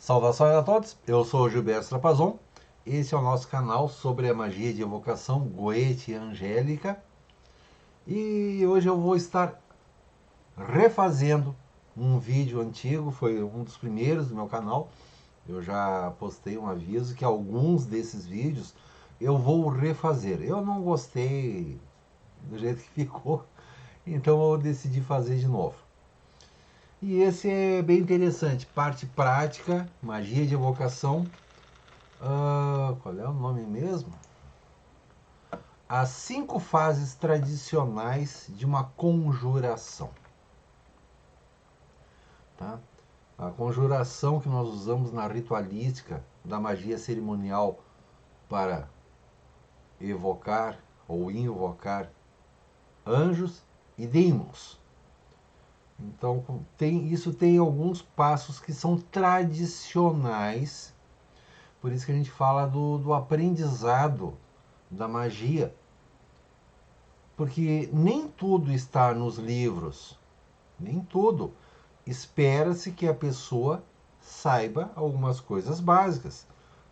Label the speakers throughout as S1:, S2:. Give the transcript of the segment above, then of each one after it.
S1: Saudações a todos, eu sou o Gilberto Trapazon, esse é o nosso canal sobre a magia de evocação Goetia Angélica e hoje eu vou estar refazendo um vídeo antigo, foi um dos primeiros do meu canal. Eu já postei um aviso que alguns desses vídeos eu vou refazer. Eu não gostei do jeito que ficou, então eu decidi fazer de novo. E esse é bem interessante, parte prática, magia de evocação. Qual é o nome mesmo? As 5 fases tradicionais de uma conjuração. Tá? A conjuração que nós usamos na ritualística da magia cerimonial para evocar ou invocar anjos e demônios. Então, isso tem alguns passos que são tradicionais. Por isso que a gente fala do aprendizado da magia. Porque nem tudo está nos livros. Nem tudo. Espera-se que a pessoa saiba algumas coisas básicas.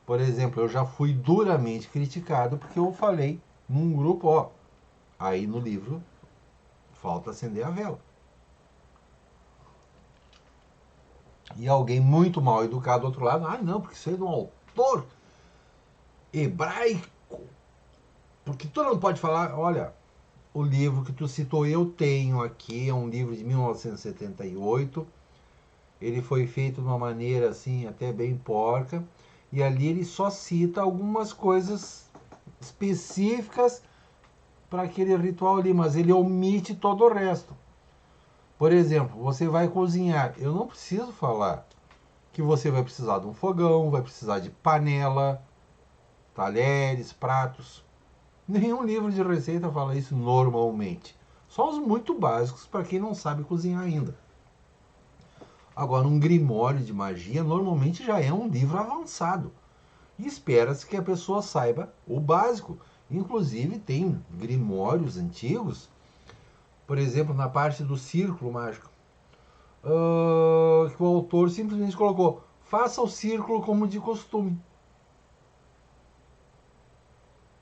S1: Por exemplo, eu já fui duramente criticado porque eu falei num grupo, aí no livro falta acender a vela. E alguém muito mal educado do outro lado, não, porque isso é de um autor hebraico. Porque tu não pode falar, olha, o livro que tu citou eu tenho aqui, é um livro de 1978. Ele foi feito de uma maneira assim, até bem porca. E ali ele só cita algumas coisas específicas para aquele ritual ali, mas ele omite todo o resto. Por exemplo, você vai cozinhar. Eu não preciso falar que você vai precisar de um fogão, vai precisar de panela, talheres, pratos. Nenhum livro de receita fala isso normalmente. Só os muito básicos para quem não sabe cozinhar ainda. Agora, um grimório de magia normalmente já é um livro avançado. E espera-se que a pessoa saiba o básico. Inclusive, tem grimórios antigos, por exemplo, na parte do círculo mágico, que o autor simplesmente colocou: faça o círculo como de costume.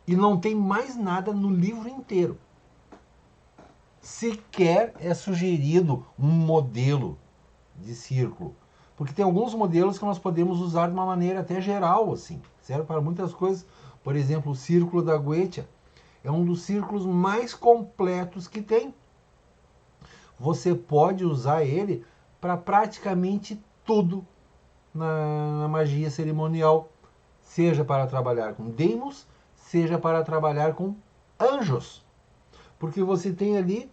S1: E não tem mais nada no livro inteiro. Sequer é sugerido um modelo de círculo. Porque tem alguns modelos que nós podemos usar de uma maneira até geral, assim. Serve para muitas coisas. Por exemplo, o círculo da Goetia é um dos círculos mais completos que tem. Você pode usar ele para praticamente tudo na magia cerimonial. Seja para trabalhar com demos, seja para trabalhar com anjos. Porque você tem ali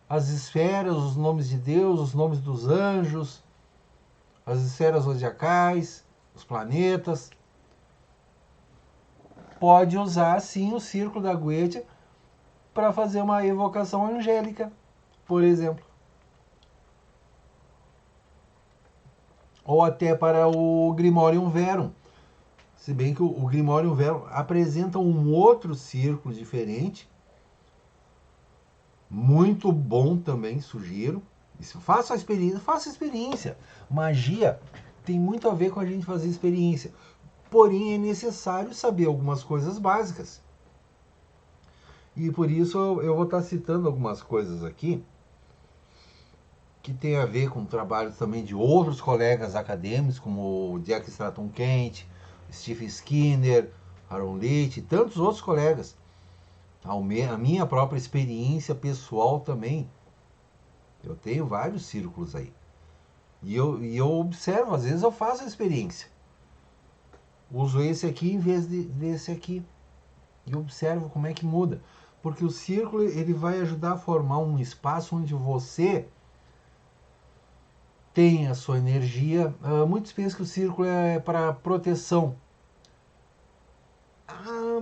S1: as esferas, os nomes de Deus, os nomes dos anjos, as esferas zodiacais, os planetas. Pode usar sim o círculo da Goetia para fazer uma evocação angélica, por exemplo. Ou até para o Grimorium Verum. Se bem que o Grimorium Verum apresenta um outro círculo diferente, muito bom também, sugiro. Faça a experiência, faça a experiência. Magia tem muito a ver com a gente fazer experiência. Porém, é necessário saber algumas coisas básicas. E por isso eu vou estar citando algumas coisas aqui que tem a ver com trabalhos também de outros colegas acadêmicos, como o Jack Stratton Kent, Steve Skinner, Aaron Leach e tantos outros colegas. A minha própria experiência pessoal também. Eu tenho vários círculos aí. E eu observo, às vezes eu faço a experiência. Uso esse aqui em vez desse aqui. E observo como é que muda. Porque o círculo ele vai ajudar a formar um espaço onde você tem a sua energia. Muitos pensam que o círculo é para proteção.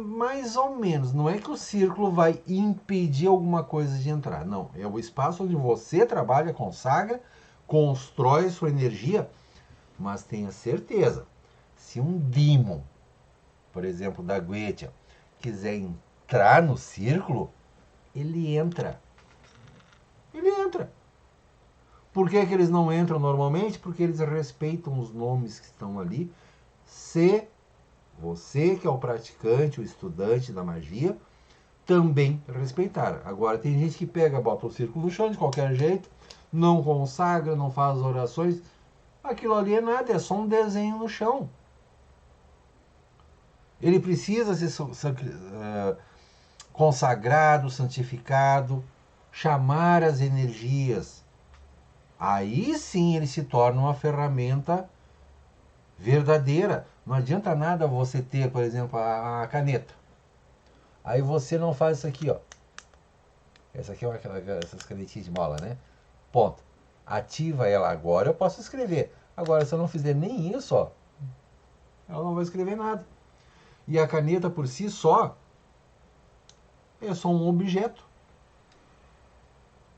S1: Mais ou menos. Não é que o círculo vai impedir alguma coisa de entrar. Não. É o espaço onde você trabalha, consagra, constrói sua energia. Mas tenha certeza, se um demon, por exemplo, da Goetia, quiser entrar no círculo, ele entra. Ele entra. Por que eles não entram normalmente? Porque eles respeitam os nomes que estão ali. Se você, que é o praticante, o estudante da magia, também respeitar. Agora, tem gente que pega, bota o círculo no chão de qualquer jeito, não consagra, não faz orações. Aquilo ali é nada, é só um desenho no chão. Ele precisa ser consagrado, santificado, chamar as energias. Aí sim ele se torna uma ferramenta verdadeira. Não adianta nada você ter, por exemplo, a caneta. Aí você não faz isso aqui, ó. Essa aqui é essas canetinhas de mola, né? Ponto. Ativa ela agora, eu posso escrever. Agora, se eu não fizer nem isso, ó, ela não vai escrever nada. E a caneta por si só é só um objeto.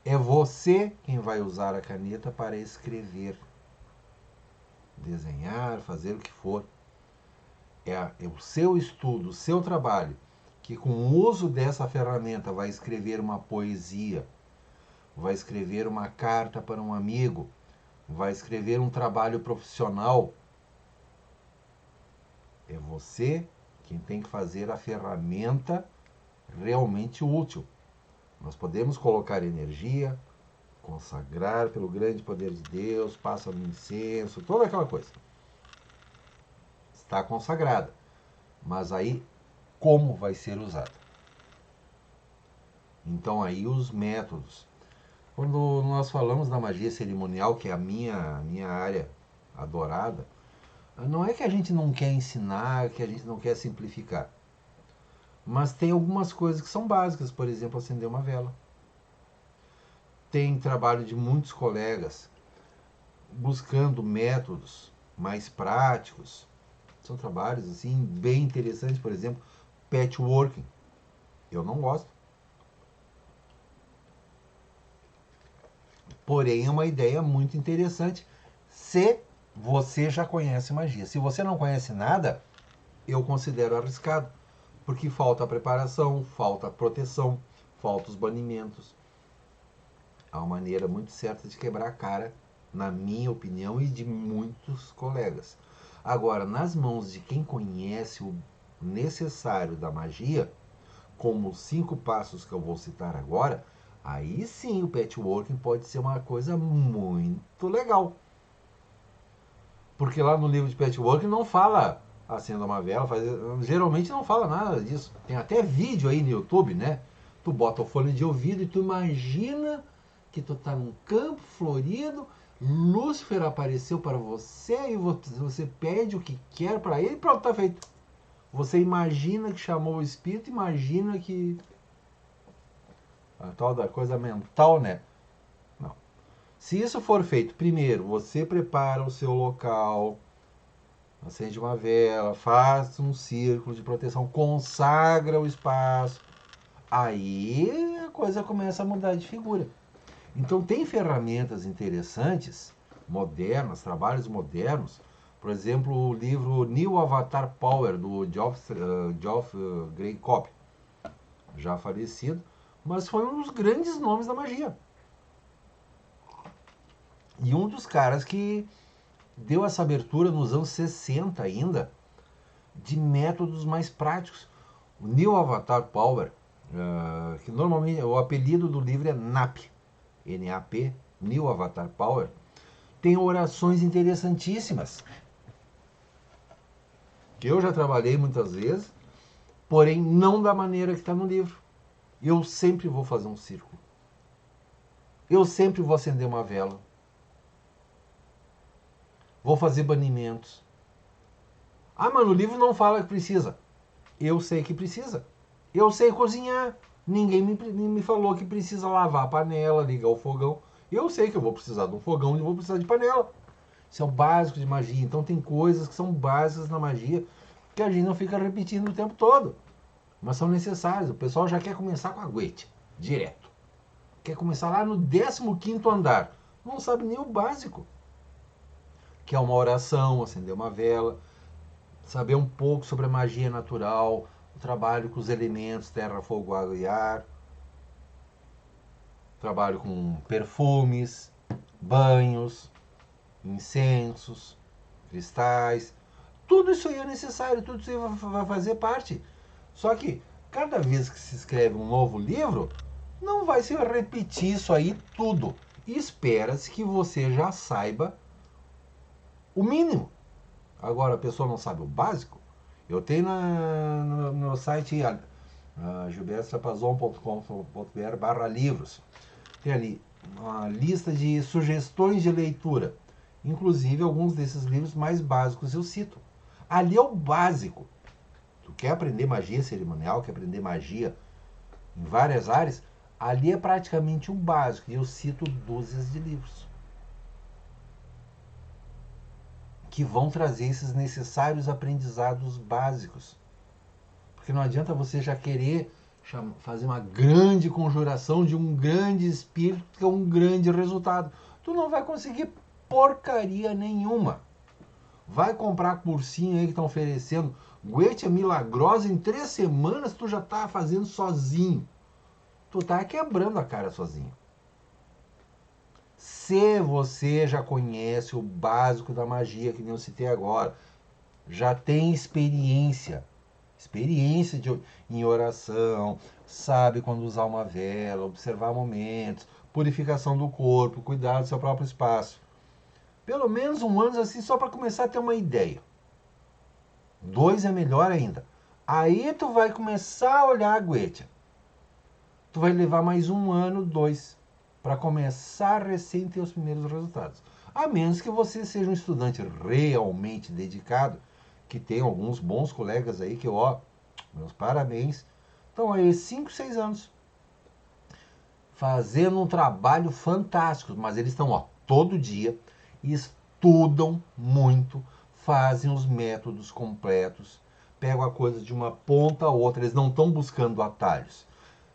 S1: É você quem vai usar a caneta para escrever, desenhar, fazer o que for. É o seu estudo, o seu trabalho, que com o uso dessa ferramenta vai escrever uma poesia, vai escrever uma carta para um amigo, vai escrever um trabalho profissional. É você quem tem que fazer a ferramenta realmente útil. Nós podemos colocar energia, consagrar pelo grande poder de Deus, passa no incenso, toda aquela coisa. Está consagrada. Mas aí, como vai ser usada? Então aí os métodos. Quando nós falamos da magia cerimonial, que é a minha área adorada, não é que a gente não quer ensinar, que a gente não quer simplificar. Mas tem algumas coisas que são básicas, por exemplo, acender uma vela. Tem trabalho de muitos colegas buscando métodos mais práticos. São trabalhos assim bem interessantes, por exemplo, patchworking. Eu não gosto. Porém, é uma ideia muito interessante se você já conhece magia. Se você não conhece nada, eu considero arriscado, porque falta a preparação, falta a proteção, falta os banimentos. Há uma maneira muito certa de quebrar a cara, na minha opinião, e de muitos colegas. Agora, nas mãos de quem conhece o necessário da magia, como os 5 passos que eu vou citar agora, aí sim o patchworking pode ser uma coisa muito legal. Porque lá no livro de patchworking não fala acenda uma vela, geralmente não fala nada disso. Tem até vídeo aí no YouTube, né? Tu bota o fone de ouvido e tu imagina que tu tá num campo florido, Lúcifer apareceu para você e você pede o que quer para ele e pronto, tá feito. Você imagina que chamou o espírito, imagina que a tal da coisa mental, né? Não. Se isso for feito, primeiro, você prepara o seu local, acende uma vela, faz um círculo de proteção, consagra o espaço. Aí a coisa começa a mudar de figura. Então tem ferramentas interessantes, modernas, trabalhos modernos. Por exemplo, o livro New Avatar Power, do Geoff Gray Cobb, já falecido, mas foi um dos grandes nomes da magia. E um dos caras que deu essa abertura nos anos 60 ainda, de métodos mais práticos. O New Avatar Power, que normalmente o apelido do livro é NAP, N-A-P, New Avatar Power, tem orações interessantíssimas, que eu já trabalhei muitas vezes, porém não da maneira que está no livro. Eu sempre vou fazer um círculo. Eu sempre vou acender uma vela. Vou fazer banimentos. Ah, mas no livro não fala que precisa. Eu sei que precisa. Eu sei cozinhar. Ninguém me falou que precisa lavar a panela, ligar o fogão. Eu sei que eu vou precisar de um fogão e vou precisar de panela. Isso é o básico de magia. Então tem coisas que são básicas na magia que a gente não fica repetindo o tempo todo. Mas são necessárias. O pessoal já quer começar com a guete, direto. Quer começar lá no 15º andar. Não sabe nem o básico. Que é uma oração, acender uma vela, saber um pouco sobre a magia natural, o trabalho com os elementos terra, fogo, água e ar, trabalho com perfumes, banhos, incensos, cristais. Tudo isso aí é necessário, tudo isso aí vai fazer parte. Só que cada vez que se escreve um novo livro, não vai se repetir isso aí tudo. E espera-se que você já saiba o mínimo. Agora a pessoa não sabe o básico. Eu tenho no meu site gilbertotrapazon.com.br/livros. Tem ali uma lista de sugestões de leitura. Inclusive alguns desses livros mais básicos eu cito. Ali é o básico. Tu quer aprender magia cerimonial, quer aprender magia em várias áreas, ali é praticamente o básico. E eu cito dúzias de livros que vão trazer esses necessários aprendizados básicos. Porque não adianta você já querer fazer uma grande conjuração de um grande espírito que é um grande resultado. Tu não vai conseguir porcaria nenhuma. Vai comprar cursinho aí que estão oferecendo. Goetia milagrosa, em 3 semanas tu já tá fazendo sozinho. Tu tá quebrando a cara sozinho. Se você já conhece o básico da magia, que nem eu citei agora, já tem experiência em oração, sabe quando usar uma vela, observar momentos, purificação do corpo, cuidar do seu próprio espaço. Pelo menos 1 ano assim, só para começar a ter uma ideia. 2 é melhor ainda. Aí tu vai começar a olhar a Goetia. Tu vai levar mais 1 ano, 2, para começar recém ter os primeiros resultados. A menos que você seja um estudante realmente dedicado, que tem alguns bons colegas aí que, meus parabéns, estão aí 5, 6 anos fazendo um trabalho fantástico, mas eles estão todo dia, estudam muito, fazem os métodos completos, pegam a coisa de uma ponta a outra, eles não estão buscando atalhos.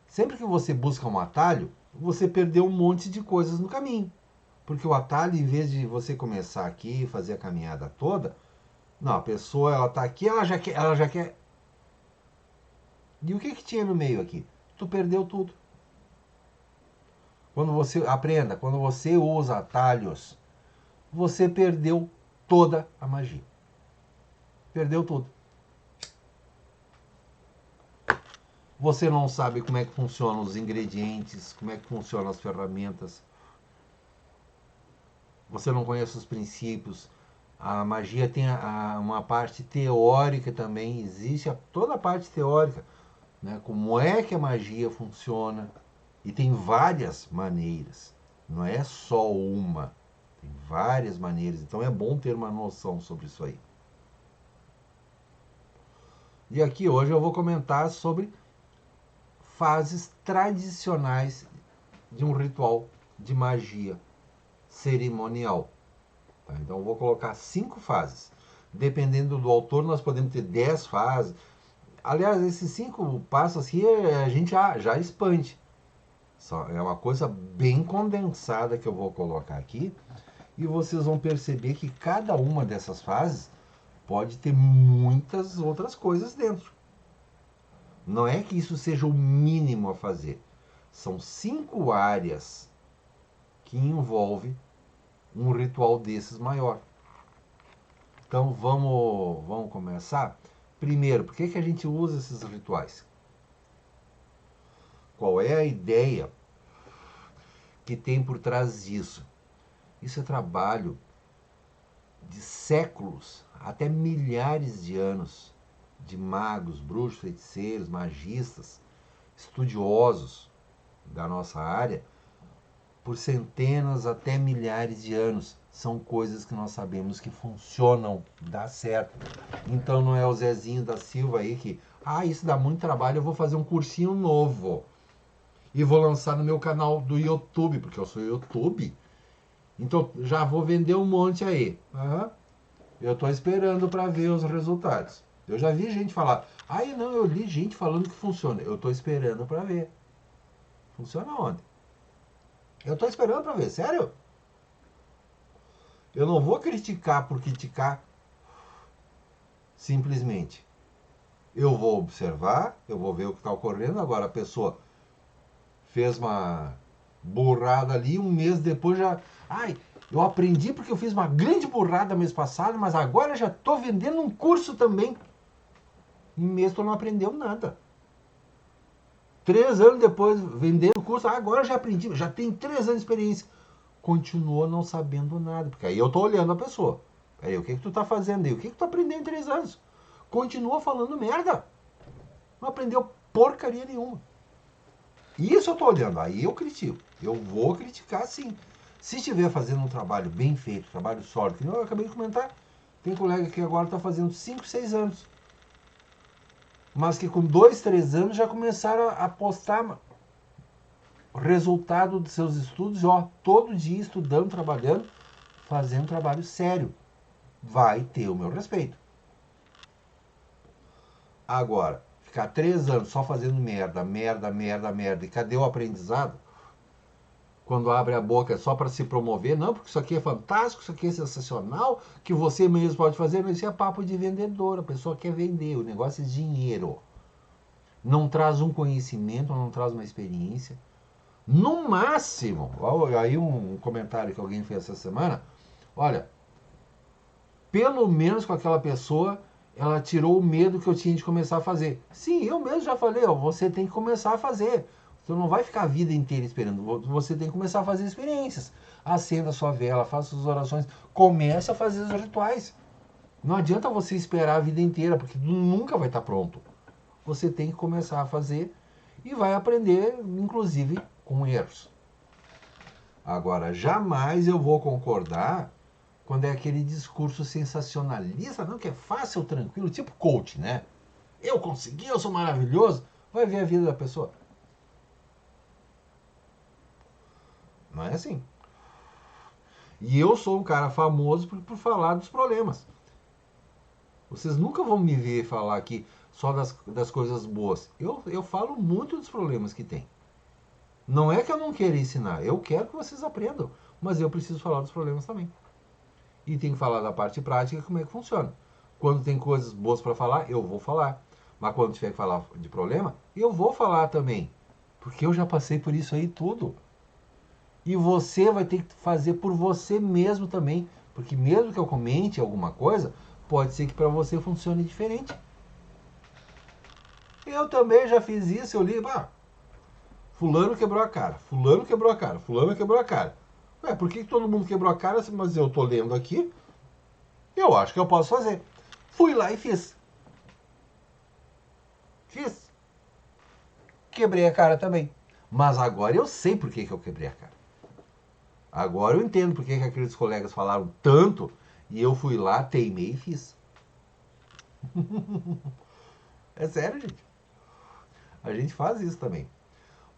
S1: Sempre que você busca um atalho, você perdeu um monte de coisas no caminho. Porque o atalho, em vez de você começar aqui e fazer a caminhada toda, não, a pessoa ela tá aqui, ela já quer. E o que tinha no meio aqui? Tu perdeu tudo. Quando você aprenda, quando você usa atalhos, você perdeu toda a magia. Perdeu tudo. Você não sabe como é que funcionam os ingredientes, como é que funcionam as ferramentas. Você não conhece os princípios. A magia tem uma parte teórica também. Existe toda a parte teórica. Né? Como é que a magia funciona. E tem várias maneiras. Não é só uma. Tem várias maneiras. Então é bom ter uma noção sobre isso aí. E aqui hoje eu vou comentar sobre fases tradicionais de um ritual de magia cerimonial. Tá? Então eu vou colocar 5 fases. Dependendo do autor, nós podemos ter 10 fases. Aliás, esses 5 passos aqui a gente já expande. É uma coisa bem condensada que eu vou colocar aqui. E vocês vão perceber que cada uma dessas fases pode ter muitas outras coisas dentro. Não é que isso seja o mínimo a fazer. São 5 áreas que envolvem um ritual desses maior. Então vamos começar. Primeiro, por que a gente usa esses rituais? Qual é a ideia que tem por trás disso? Isso é trabalho de séculos, até milhares de anos, de magos, bruxos, feiticeiros, magistas, estudiosos da nossa área, por centenas até milhares de anos. São coisas que nós sabemos que funcionam, dá certo. Então não é o Zezinho da Silva aí que, isso dá muito trabalho, eu vou fazer um cursinho novo e vou lançar no meu canal do YouTube, porque eu sou YouTube. Então já vou vender um monte aí. Eu estou esperando para ver os resultados. Eu já vi gente falar, não, eu li gente falando que funciona. Eu estou esperando para ver. Funciona onde? Eu estou esperando para ver, sério? Eu não vou criticar por criticar simplesmente. Eu vou observar, eu vou ver o que está ocorrendo. Agora a pessoa fez uma burrada ali, 1 mês depois já... Ai, eu aprendi porque eu fiz uma grande burrada mês passado, mas agora já estou vendendo um curso também. Em mês tu não aprendeu nada. 3 anos depois, vendendo o curso, agora eu já aprendi, já tem 3 anos de experiência. Continuou não sabendo nada, porque aí eu tô olhando a pessoa. Peraí, o que tu tá fazendo aí? O que tu aprendeu em 3 anos? Continua falando merda. Não aprendeu porcaria nenhuma. Isso eu tô olhando, aí eu critico. Eu vou criticar sim. Se estiver fazendo um trabalho bem feito, trabalho sólido, que eu acabei de comentar, tem colega que agora está fazendo 5, 6 anos. Mas que com 2, 3 anos já começaram a postar o resultado dos seus estudos, ó, todo dia estudando, trabalhando, fazendo trabalho sério. Vai ter o meu respeito. Agora, ficar 3 anos só fazendo merda, merda, merda, merda, e cadê o aprendizado? Quando abre a boca é só para se promover, não, porque isso aqui é fantástico, isso aqui é sensacional, que você mesmo pode fazer, mas isso é papo de vendedor, a pessoa quer vender, o negócio é dinheiro. Não traz um conhecimento, não traz uma experiência. No máximo, aí um comentário que alguém fez essa semana, olha, pelo menos com aquela pessoa, ela tirou o medo que eu tinha de começar a fazer. Sim, eu mesmo já falei, ó, você tem que começar a fazer. Você não vai ficar a vida inteira esperando. Você tem que começar a fazer experiências. Acenda a sua vela, faça suas orações, comece a fazer os rituais. Não adianta você esperar a vida inteira, porque nunca vai estar pronto. Você tem que começar a fazer e vai aprender, inclusive, com erros. Agora, jamais eu vou concordar quando é aquele discurso sensacionalista, não, que é fácil, tranquilo, tipo coach, né? Eu consegui, eu sou maravilhoso. Vai ver a vida da pessoa. Não é assim. E eu sou um cara famoso por falar dos problemas. Vocês nunca vão me ver falar aqui só das coisas boas. Eu falo muito dos problemas que tem. Não é que eu não queira ensinar, eu quero que vocês aprendam, mas eu preciso falar dos problemas também. E tem que falar da parte prática, como é que funciona. Quando tem coisas boas para falar, eu vou falar. Mas quando tiver que falar de problema, eu vou falar também. Porque eu já passei por isso aí tudo. E você vai ter que fazer por você mesmo também. Porque mesmo que eu comente alguma coisa, pode ser que para você funcione diferente. Eu também já fiz isso, eu li, fulano quebrou a cara, fulano quebrou a cara, fulano quebrou a cara. Ué, por que todo mundo quebrou a cara? Mas eu tô lendo aqui, eu acho que eu posso fazer. Fui lá e fiz. Fiz. Quebrei a cara também. Mas agora eu sei por que eu quebrei a cara. Agora eu entendo por que aqueles colegas falaram tanto e eu fui lá, teimei e fiz. É sério, gente. A gente faz isso também.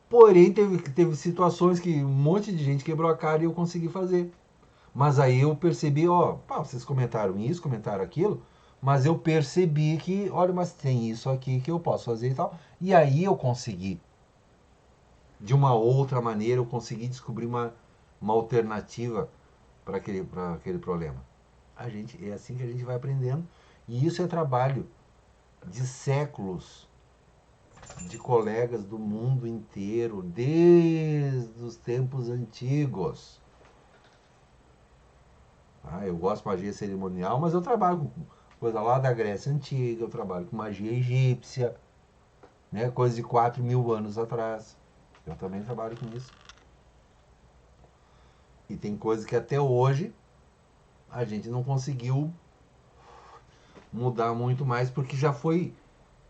S1: Porém, teve situações que um monte de gente quebrou a cara e eu consegui fazer. Mas aí eu percebi, ó, vocês comentaram isso, comentaram aquilo, mas eu percebi que, olha, mas tem isso aqui que eu posso fazer e tal. E aí eu consegui. De uma outra maneira, eu consegui descobrir uma alternativa para aquele problema. É assim que a gente vai aprendendo. E isso é trabalho de séculos de colegas do mundo inteiro, desde os tempos antigos. Eu gosto de magia cerimonial, mas eu trabalho com coisa lá da Grécia Antiga, eu trabalho com magia egípcia, né, coisa de 4.000 anos atrás. Eu também trabalho com isso. E tem coisas que até hoje a gente não conseguiu mudar muito mais, porque já foi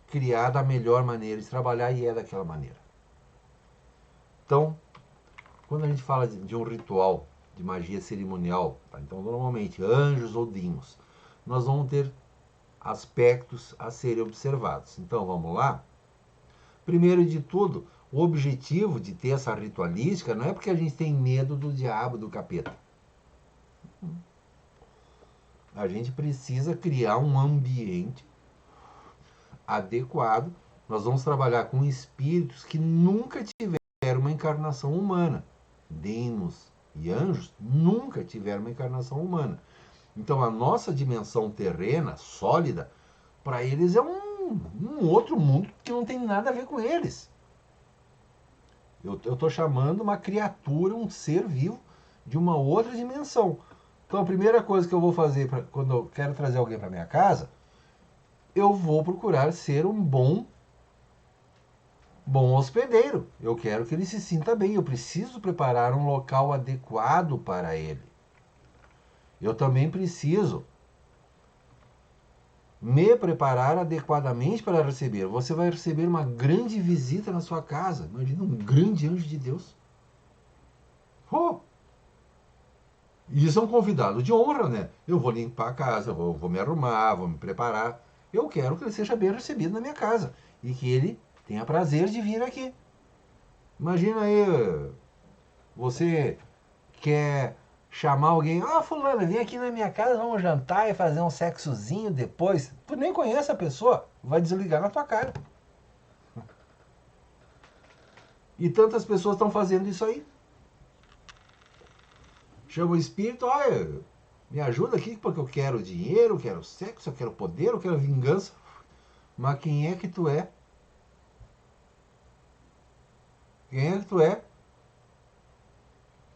S1: criada a melhor maneira de trabalhar e é daquela maneira. Então, quando a gente fala de um ritual de magia cerimonial, tá? Então normalmente anjos ou dimos, nós vamos ter aspectos a serem observados. Então vamos lá? Primeiro de tudo, o objetivo de ter essa ritualística não é porque a gente tem medo do diabo, do capeta. A gente precisa criar um ambiente adequado. Nós vamos trabalhar com espíritos que nunca tiveram uma encarnação humana. Demos e anjos nunca tiveram uma encarnação humana. Então a nossa dimensão terrena, sólida, para eles é um outro mundo que não tem nada a ver com eles. Eu estou chamando uma criatura, um ser vivo, de uma outra dimensão. Então a primeira coisa que eu vou fazer quando eu quero trazer alguém para minha casa, eu vou procurar ser um bom hospedeiro. Eu quero que ele se sinta bem. Eu preciso preparar um local adequado para ele. Eu também preciso me preparar adequadamente para receber. Você vai receber uma grande visita na sua casa. Imagina um grande anjo de Deus. Oh! Isso é um convidado de honra, né? Eu vou limpar a casa, vou me arrumar, vou me preparar. Eu quero que ele seja bem recebido na minha casa e que ele tenha prazer de vir aqui. Imagina aí, você quer chamar alguém, fulano, vem aqui na minha casa, vamos jantar e fazer um sexozinho depois. Tu nem conhece a pessoa, vai desligar na tua cara. E tantas pessoas estão fazendo isso aí. Chama o espírito, olha, me ajuda aqui porque eu quero dinheiro, eu quero sexo, eu quero poder, eu quero vingança. Mas quem é que tu é? Quem é que tu é?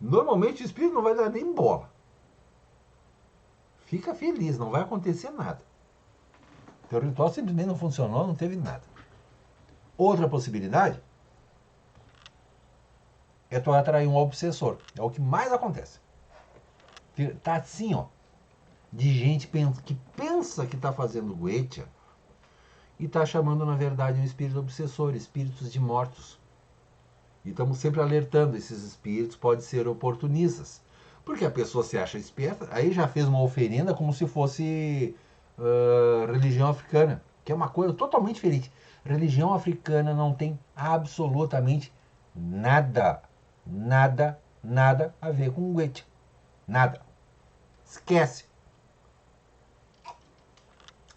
S1: Normalmente o espírito não vai dar nem bola. Fica feliz, não vai acontecer nada. Teu ritual simplesmente não funcionou, não teve nada. Outra possibilidade é tu atrair um obsessor. É o que mais acontece. Tá assim, ó, de gente que pensa que tá fazendo goetia e tá chamando, na verdade, um espírito obsessor, espíritos de mortos. E estamos sempre alertando, esses espíritos podem ser oportunistas. Porque a pessoa se acha esperta, aí já fez uma oferenda como se fosse religião africana, que é uma coisa totalmente diferente. Religião africana não tem absolutamente nada, nada a ver com o Goethe. Nada. Esquece.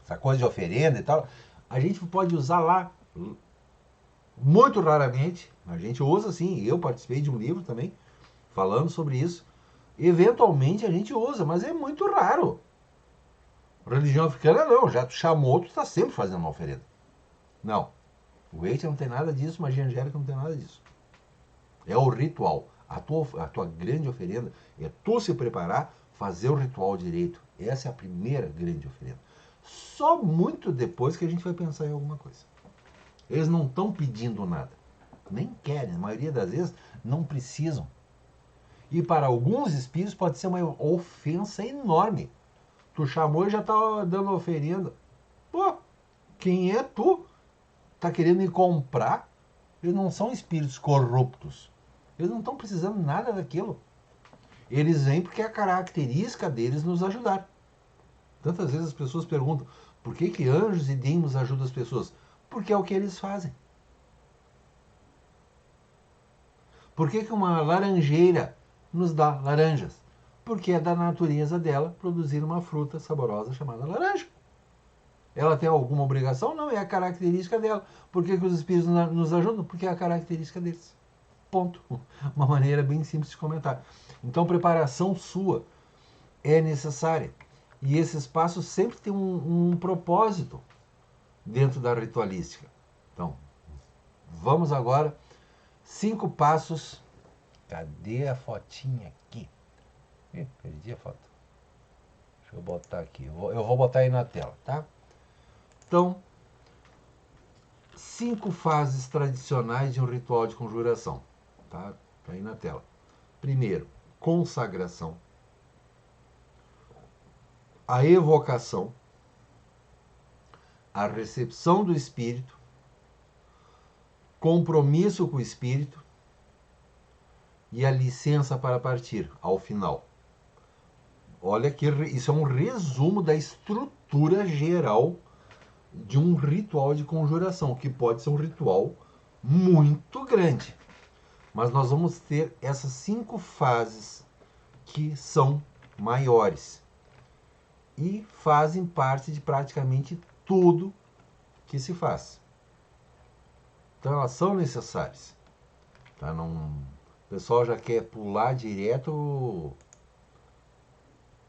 S1: Essa coisa de oferenda e tal, a gente pode usar lá muito raramente. A gente usa sim, eu participei de um livro também falando sobre isso. Eventualmente a gente usa, mas é muito raro. Religião africana não, já tu chamou, tu está sempre fazendo uma oferenda. Não. O Goethe não tem nada disso, magia angélica não tem nada disso. É o ritual. A tua grande oferenda é tu se preparar, fazer o ritual direito. Essa é a primeira grande oferenda. Só muito depois que a gente vai pensar em alguma coisa. Eles não estão pedindo nada. Nem querem. A maioria das vezes não precisam. E para alguns espíritos pode ser uma ofensa enorme. Tu chamou e já está dando oferenda. Pô, quem é tu? Tá querendo me comprar? Eles não são espíritos corruptos. Eles não estão precisando nada daquilo. Eles vêm porque é a característica deles nos ajudar. Tantas vezes as pessoas perguntam, por que anjos e demônios ajudam as pessoas? Porque é o que eles fazem. Por que uma laranjeira nos dá laranjas? Porque é da natureza dela produzir uma fruta saborosa chamada laranja. Ela tem alguma obrigação? Não, é a característica dela. Por que os espíritos nos ajudam? Porque é a característica deles. Ponto. Uma maneira bem simples de comentar. Então, preparação sua é necessária. E esse espaço sempre tem um propósito dentro da ritualística. Então, vamos agora. 5 passos. Cadê a fotinha aqui? Perdi a foto. Deixa eu botar aqui. Eu vou botar aí na tela, tá? Então, 5 fases tradicionais de um ritual de conjuração. Tá aí na tela. Primeiro, consagração. A evocação. A recepção do espírito. Compromisso com o espírito. E a licença para partir, ao final. Olha que isso é um resumo da estrutura geral de um ritual de conjuração, que pode ser um ritual muito grande. Mas nós vamos ter essas 5 fases que são maiores e fazem parte de praticamente tudo que se faz. Então elas são necessárias. Tá? Não, o pessoal já quer pular direto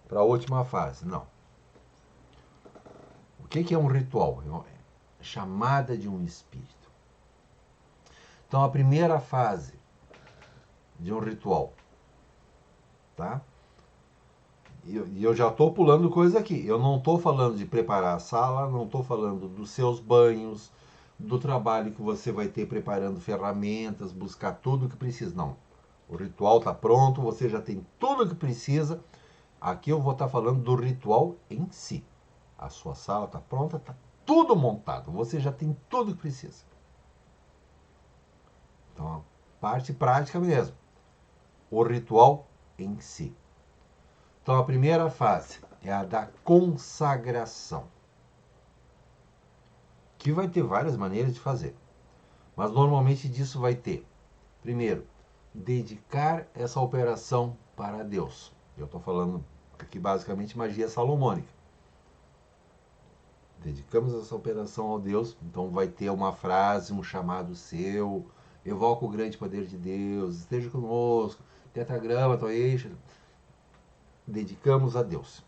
S1: para a última fase. Não. O que é um ritual? É chamada de um espírito. Então a primeira fase de um ritual tá? E eu já estou pulando coisa aqui. Eu não estou falando de preparar a sala, não estou falando dos seus banhos, do trabalho que você vai ter preparando ferramentas, buscar tudo o que precisa. Não. O ritual está pronto, você já tem tudo o que precisa. Aqui eu vou estar falando do ritual em si. A sua sala está pronta, está tudo montado. Você já tem tudo o que precisa. Então, a parte prática mesmo. O ritual em si. Então, a primeira fase é a da consagração, que vai ter várias maneiras de fazer. Mas, normalmente, disso vai ter, primeiro, dedicar essa operação para Deus. Eu estou falando aqui, basicamente, magia salomônica. Dedicamos essa operação ao Deus, então vai ter uma frase, um chamado seu, evoca o grande poder de Deus, esteja conosco, tetragrama, toeixa. Dedicamos a Deus.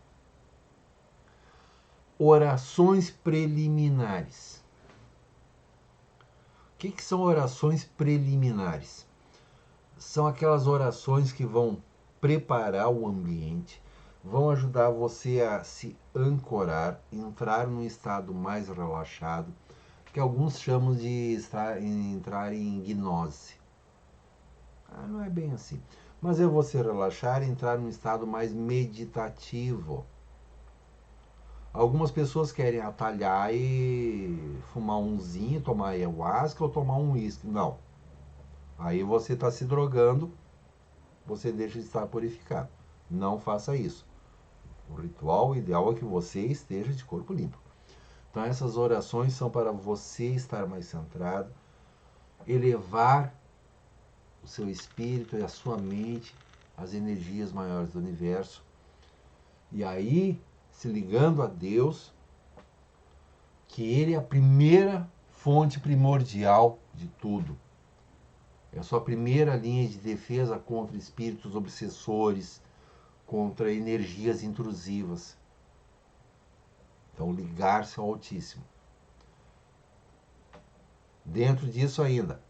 S1: Orações preliminares. O que são orações preliminares? São aquelas orações que vão preparar o ambiente, vão ajudar você a se ancorar, entrar num estado mais relaxado, que alguns chamam de entrar em gnose. Não é bem assim. Mas é você relaxar e entrar num estado mais meditativo. Algumas pessoas querem atalhar e fumar umzinho, tomar ayahuasca ou tomar um uísque. Não. Aí você está se drogando, você deixa de estar purificado. Não faça isso. O ritual ideal é que você esteja de corpo limpo. Então essas orações são para você estar mais centrado, elevar o seu espírito e a sua mente às energias maiores do universo. E aí, se ligando a Deus, que Ele é a primeira fonte primordial de tudo. É a sua primeira linha de defesa contra espíritos obsessores, contra energias intrusivas. Então, ligar-se ao Altíssimo. Dentro disso ainda,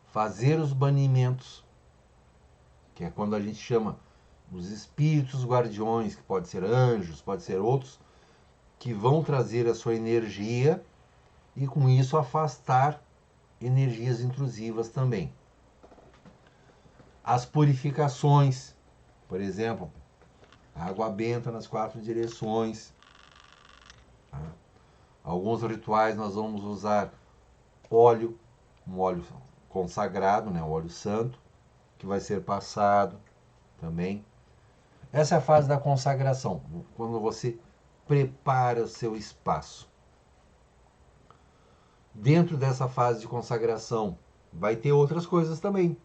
S1: fazer os banimentos, que é quando a gente chama os espíritos guardiões, que pode ser anjos, pode ser outros, que vão trazer a sua energia e com isso afastar energias intrusivas também. As purificações, por exemplo, a água benta nas 4 direções. Alguns rituais nós vamos usar óleo, um óleo consagrado, né, um óleo santo, que vai ser passado também. Essa é a fase da consagração, quando você prepara o seu espaço. Dentro dessa fase de consagração, vai ter outras coisas também.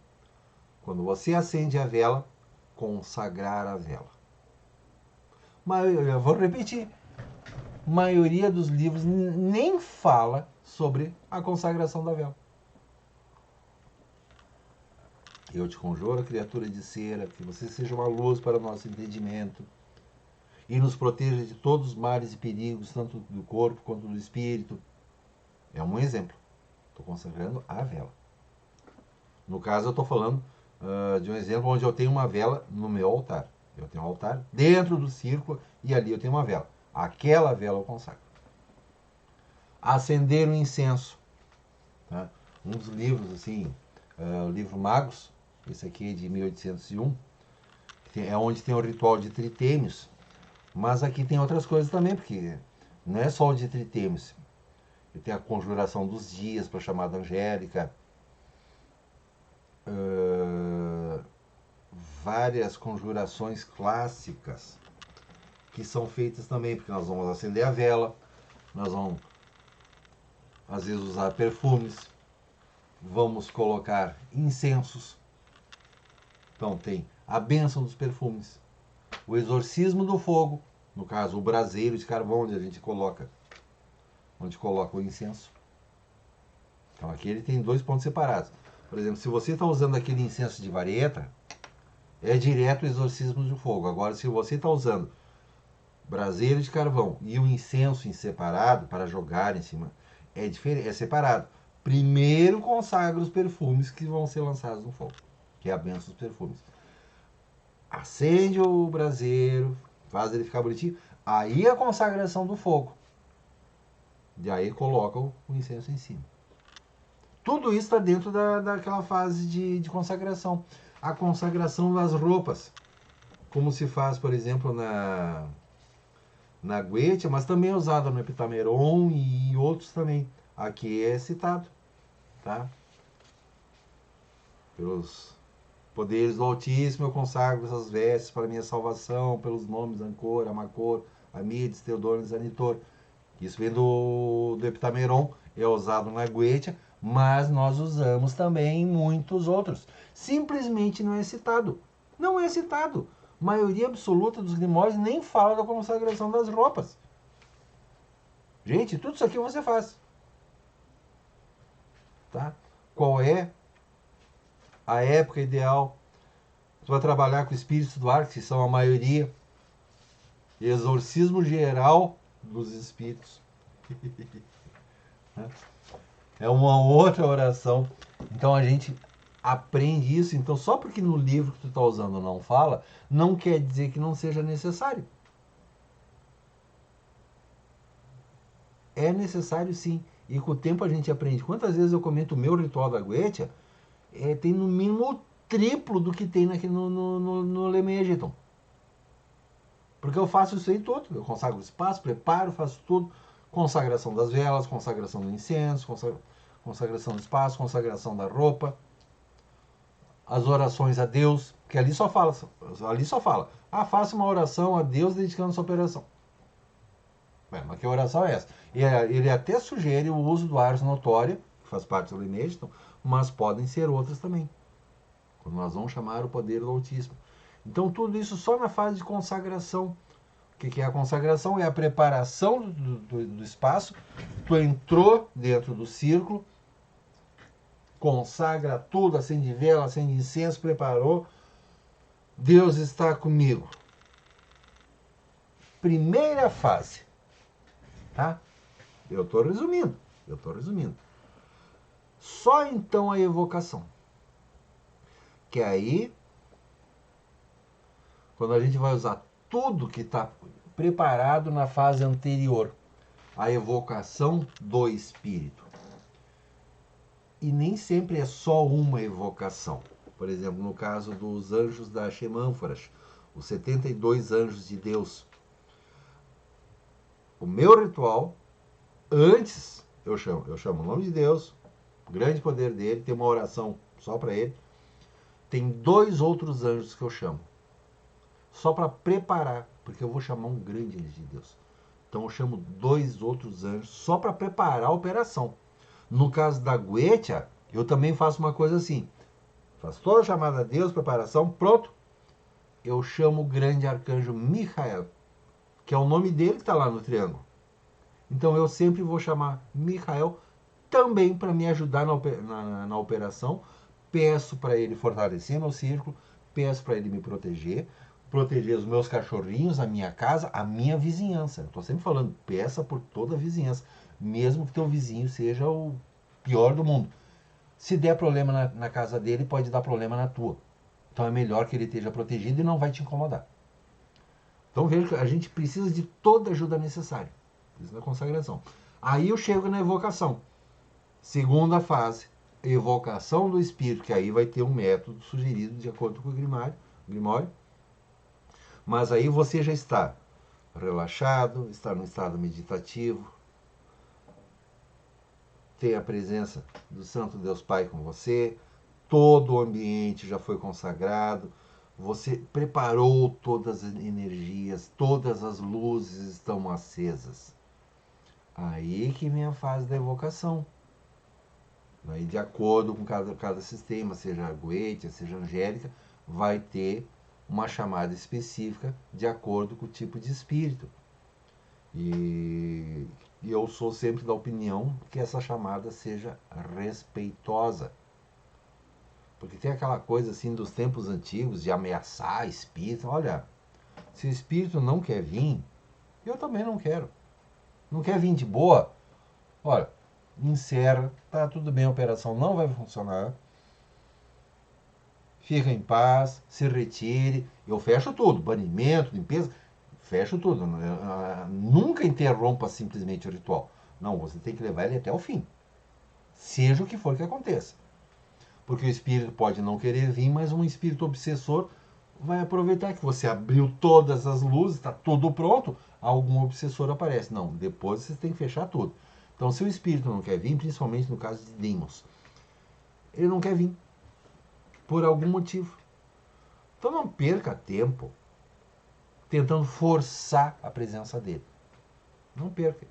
S1: Quando você acende a vela, consagrar a vela. Mas eu vou repetir. A maioria dos livros nem fala sobre a consagração da vela. Eu te conjuro, criatura de cera, que você seja uma luz para o nosso entendimento e nos proteja de todos os males e perigos, tanto do corpo quanto do espírito. É um exemplo. Estou consagrando a vela. No caso, eu estou falando de um exemplo onde eu tenho uma vela no meu altar. Eu tenho um altar dentro do círculo e ali eu tenho uma vela. Aquela vela eu consagro. Acender um incenso. Tá? Um dos livros, assim, o livro Magos, esse aqui é de 1801, é onde tem o ritual de Tritêmios. Mas aqui tem outras coisas também, porque não é só o de Tritêmios. Tem a conjuração dos dias para a chamada angélica. Várias conjurações clássicas que são feitas também, porque nós vamos acender a vela, nós vamos às vezes usar perfumes, vamos colocar incensos. Então tem a bênção dos perfumes, o exorcismo do fogo, no caso o braseiro de carvão onde a gente coloca, o incenso. Então aqui ele tem 2 pontos separados. Por exemplo, se você está usando aquele incenso de vareta, é direto o exorcismo do fogo. Agora, se você está usando braseiro de carvão e o incenso em separado para jogar em cima, é diferente, é separado. Primeiro consagra os perfumes que vão ser lançados no fogo, que é a bênção dos perfumes. acende o braseiro, faz ele ficar bonitinho, aí a consagração do fogo. E aí coloca o incenso em cima. Tudo isso está dentro daquela fase de consagração. A consagração das roupas, como se faz, por exemplo, na Guetia, mas também é usada no Epitameron e outros também. Aqui é citado, tá? Pelos poderes do Altíssimo eu consagro essas vestes para minha salvação, pelos nomes Ancor, Amacor, Amides, Teodones, Anitor. Isso vem do Epitameron, é usado na Guetia, mas nós usamos também em muitos outros. Simplesmente não é citado. Não é citado. A maioria absoluta dos grimórios nem fala da consagração das roupas. Gente, tudo isso aqui você faz. Tá? Qual é a época ideal? Tu vai trabalhar com espíritos do ar, que são a maioria. Exorcismo geral dos espíritos. É uma outra oração. Então a gente aprende isso. Então só porque no livro que tu está usando não fala, não quer dizer que não seja necessário. É necessário sim. E com o tempo a gente aprende. Quantas vezes eu comento o meu ritual da Guetia, tem no mínimo o triplo do que tem no Lemegeton. Porque eu faço isso aí tudo. Eu consagro o espaço, preparo, faço tudo. Consagração das velas, consagração do incenso, consagração do espaço, consagração da roupa. As orações a Deus, que ali só fala, faça uma oração a Deus dedicando sua operação. Mas que oração é essa? Ele até sugere o uso do Ars Notória, que faz parte do Lemegeton, mas podem ser outras também. Quando nós vamos chamar o poder do Altíssimo. Então tudo isso só na fase de consagração. O que é a consagração? É a preparação do espaço. Tu entrou dentro do círculo, consagra tudo, acende vela, acende incenso, preparou. Deus está comigo. Primeira fase. Tá? Eu estou resumindo. Só então a evocação. Que aí, quando a gente vai usar tudo que está preparado na fase anterior, a evocação do Espírito. E nem sempre é só uma evocação. Por exemplo, no caso dos anjos da Xemânforas, os 72 anjos de Deus. O meu ritual, antes, eu chamo o nome de Deus, o grande poder dele, tem uma oração só para ele. Tem 2 outros anjos que eu chamo. Só para preparar, porque eu vou chamar um grande anjo de Deus. Então eu chamo 2 outros anjos só para preparar a operação. No caso da Guetia, eu também faço uma coisa assim. Faço toda a chamada a Deus, preparação, pronto. Eu chamo o grande arcanjo Michael, que é o nome dele que está lá no triângulo. Então eu sempre vou chamar Michael também para me ajudar na operação. Peço para ele fortalecer meu círculo, peço para ele me proteger os meus cachorrinhos, a minha casa, a minha vizinhança. Eu estou sempre falando, peça por toda a vizinhança, mesmo que teu vizinho seja o pior do mundo. Se der problema na casa dele, pode dar problema na tua. Então é melhor que ele esteja protegido e não vai te incomodar. Então veja que a gente precisa de toda a ajuda necessária. Isso na consagração. Aí eu chego na evocação. Segunda fase, evocação do Espírito, que aí vai ter um método sugerido de acordo com o Grimório. Mas aí você já está relaxado, está no estado meditativo, tem a presença do Santo Deus Pai com você, todo o ambiente já foi consagrado, você preparou todas as energias, todas as luzes estão acesas. Aí que vem a fase da evocação. Aí, de acordo com cada sistema, seja a Guetia, seja a Angélica, vai ter uma chamada específica de acordo com o tipo de espírito. E eu sou sempre da opinião que essa chamada seja respeitosa. Porque tem aquela coisa assim dos tempos antigos de ameaçar espírito. Olha, se o espírito não quer vir, eu também não quero. Não quer vir de boa? Olha, encerra, tá tudo bem, a operação não vai funcionar. fica em paz, se retire. Eu fecho tudo, banimento, limpeza, fecho tudo. Nunca interrompa simplesmente o ritual. Não, você tem que levar ele até o fim. Seja o que for que aconteça. Porque o espírito pode não querer vir, mas um espírito obsessor vai aproveitar que você abriu todas as luzes, está tudo pronto, algum obsessor aparece. Não, depois você tem que fechar tudo. Então, se o espírito não quer vir, principalmente no caso de demons, ele não quer vir por algum motivo. Então não perca tempo tentando forçar a presença dele. Não perca.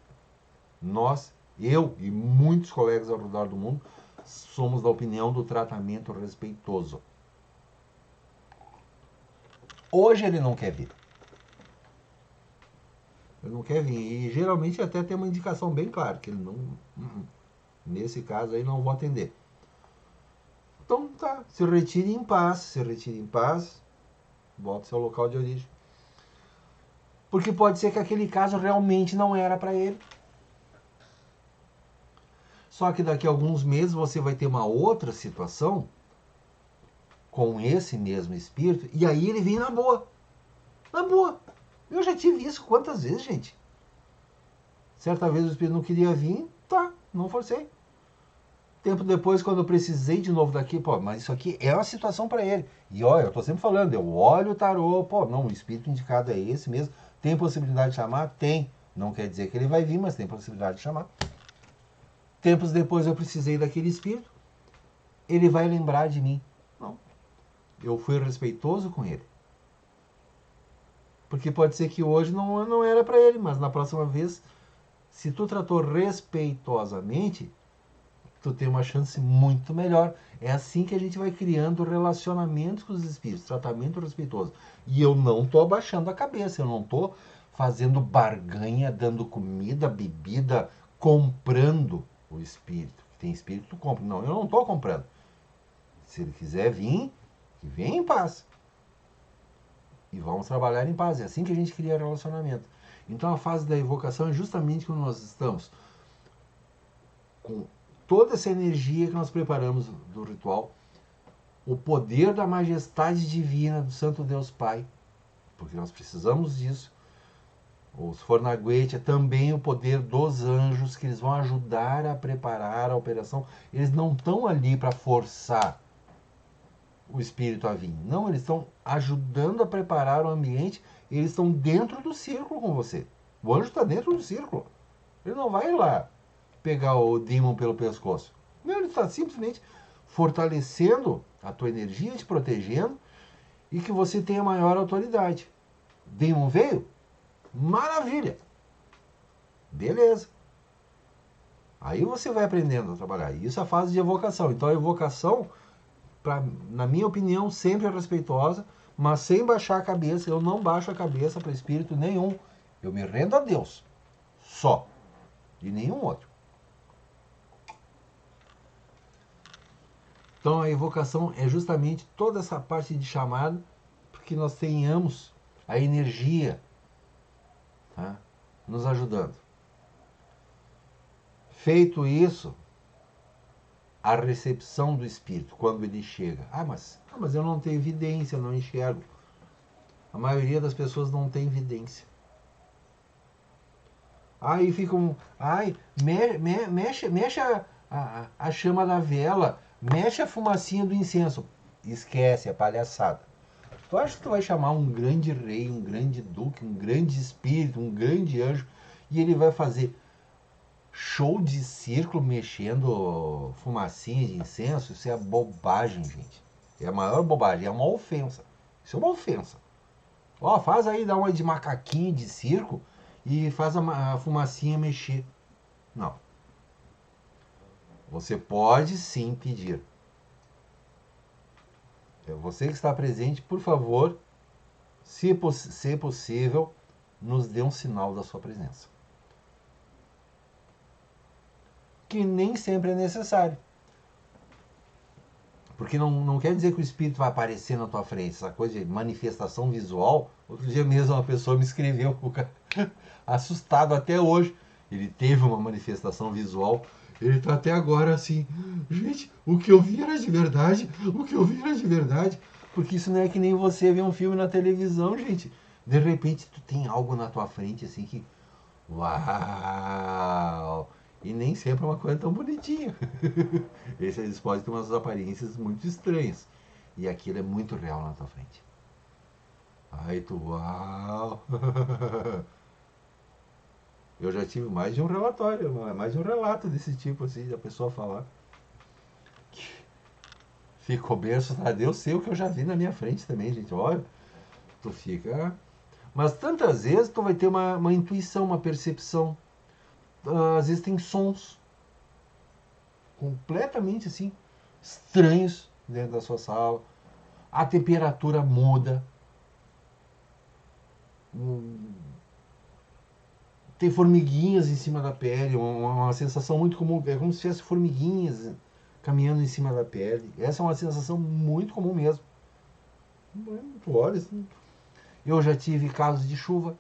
S1: Nós, eu e muitos colegas ao redor do mundo, somos da opinião do tratamento respeitoso. Hoje ele não quer vir. Ele não quer vir. E geralmente até tem uma indicação bem clara, que ele não... Nesse caso aí não vou atender. Então tá, se retire em paz, volta ao seu local de origem. Porque pode ser que aquele caso realmente não era para ele. Só que daqui a alguns meses você vai ter uma outra situação com esse mesmo espírito, e aí ele vem na boa. Na boa. Eu já tive isso quantas vezes, gente? Certa vez o espírito não queria vir, tá, não forcei. Tempo depois, quando eu precisei de novo daqui, pô, mas isso aqui é uma situação para ele. E olha, eu tô sempre falando, eu olho o tarô, pô, não, o espírito indicado é esse mesmo. Tem possibilidade de chamar? Tem. Não quer dizer que ele vai vir, mas tem possibilidade de chamar. Tempos depois eu precisei daquele espírito. Ele vai lembrar de mim. Não. Eu fui respeitoso com ele. Porque pode ser que hoje não era para ele, mas na próxima vez, se tu tratou respeitosamente, tu tem uma chance muito melhor. É assim que a gente vai criando relacionamentos com os espíritos, tratamento respeitoso. E eu não tô abaixando a cabeça, eu não tô fazendo barganha, dando comida, bebida, comprando o espírito. Tem espírito que tu compra. Não, eu não tô comprando. Se ele quiser vir, que venha em paz. E vamos trabalhar em paz. É assim que a gente cria relacionamento. Então a fase da evocação é justamente quando nós estamos com toda essa energia que nós preparamos do ritual, o poder da majestade divina do Santo Deus Pai, porque nós precisamos disso. Os Fornaguete é também o poder dos anjos, que eles vão ajudar a preparar a operação. Eles não estão ali para forçar o espírito a vir. Não, eles estão ajudando a preparar o ambiente. Eles estão dentro do círculo com você. O anjo está dentro do círculo. Ele não vai lá pegar o demon pelo pescoço. Não, ele está simplesmente fortalecendo a tua energia, te protegendo e que você tenha maior autoridade. Demon veio? Maravilha! Beleza. Aí você vai aprendendo a trabalhar. Isso é a fase de evocação. Então a evocação, na minha opinião, sempre é respeitosa, mas sem baixar a cabeça. Eu não baixo a cabeça para espírito nenhum. Eu me rendo a Deus. Só. E nenhum outro. Então a evocação é justamente toda essa parte de chamado, porque nós tenhamos a energia, tá, nos ajudando. Feito isso, a recepção do espírito, quando ele chega. Mas eu não tenho evidência, eu não enxergo. A maioria das pessoas não tem evidência. Aí ficam, mexe a chama da vela, mexe a fumacinha do incenso. Esquece, é palhaçada. Tu acha que tu vai chamar um grande rei, um grande duque, um grande espírito, um grande anjo, e ele vai fazer show de circo mexendo fumacinha de incenso? Isso é bobagem, gente. É a maior bobagem, é uma ofensa. Isso é uma ofensa. Ó, faz aí, dá uma de macaquinho de circo e faz a fumacinha mexer. Não. Você pode sim pedir. Você que está presente, por favor, se possível, nos dê um sinal da sua presença. Que nem sempre é necessário. Porque não quer dizer que o espírito vai aparecer na tua frente. Essa coisa de manifestação visual. Outro dia mesmo uma pessoa me escreveu, assustado até hoje. Ele teve uma manifestação visual Ele tá até agora assim, gente, o que eu vi era de verdade, o que eu vi era de verdade. Porque isso não é que nem você ver um filme na televisão, gente. De repente tu tem algo na tua frente assim que, uau! E nem sempre é uma coisa tão bonitinha. Eles podem ter umas aparências muito estranhas. E aquilo é muito real na tua frente. Aí tu, uau! Eu já tive mais de um relatório, mais de um relato desse tipo, assim, da pessoa falar. Ficou berço, tá? Eu sei o que eu já vi na minha frente também, gente. Olha, tu fica. Mas tantas vezes tu vai ter uma intuição, uma percepção. Às vezes tem sons completamente assim, estranhos dentro da sua sala. A temperatura muda. Tem formiguinhas em cima da pele, uma sensação muito comum. É como se tivesse formiguinhas caminhando em cima da pele. Essa é uma sensação muito comum mesmo. Tu olha assim. Eu já tive casos de chuva.